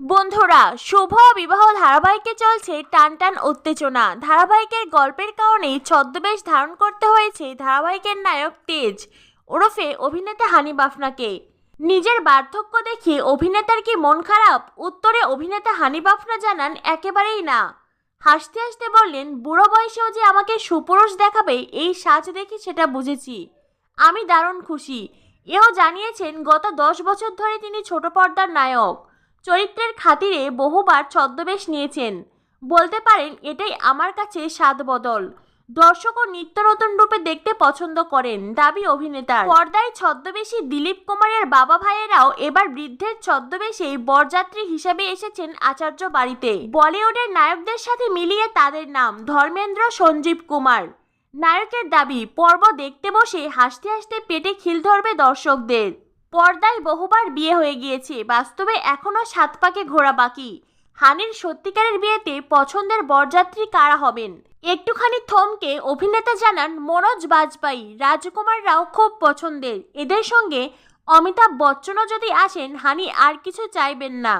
বন্ধুরা, শুভ বিবাহ ধারাবাহিকে চলছে টান টান উত্তেজনা। ধারাবাহিকের গল্পের কারণেই ছদ্মবেশ ধারণ করতে হয়েছে ধারাবাহিকের নায়ক তেজ ওরফে অভিনেতা হানি বাফনাকে। নিজের বার্ধক্য দেখে অভিনেতার কি মন খারাপ? উত্তরে অভিনেতা হানি বাফনা জানান, একেবারেই না। হাসতে হাসতে বললেন, বুড়ো বয়সেও যে আমাকে সুপুরুষ দেখাবে এই সাজ দেখে সেটা বুঝেছি। আমি দারুণ খুশি। এও জানিয়েছেন, গত 10 বছর ধরে তিনি ছোট পর্দার নায়ক চরিত্রের খাতিরে বহুবার ছদ্মবেশ নিয়েছেন। বলতে পারেন এটাই আমার কাছে স্বাদ বদল। দর্শকও নিত্য নতুন রূপে দেখতে পছন্দ করেন, দাবি অভিনেতার। পর্দায় ছদ্মবেশী দিলীপ কুমারের বাবা ভাইয়েরাও এবার বৃদ্ধের ছদ্মবেশেই বরযাত্রী হিসেবে এসেছেন আচার্য বাড়িতে। বলিউডের নায়কদের সাথে মিলিয়ে তাদের নাম ধর্মেন্দ্র, সঞ্জীব কুমার। নায়কের দাবি, পর্ব দেখতে বসে হাসতে হাসতে পেটে খিল ধরবে দর্শকদের। পর্দায় বহুবার বিয়ে হয়ে গিয়েছে, বাস্তবে এখনও 7 পাকে ঘোরা বাকি। হানির সত্যিকারের বিয়েতে পছন্দের বরযাত্রী কারা হবেন? একটুখানি থমকে অভিনেতা জানান, মনোজ বাজপাই, রাজকুমার রাও খুব পছন্দের। এদের সঙ্গে অমিতাভ বচ্চনও যদি আসেন, হানি আর কিছু চাইবেন না।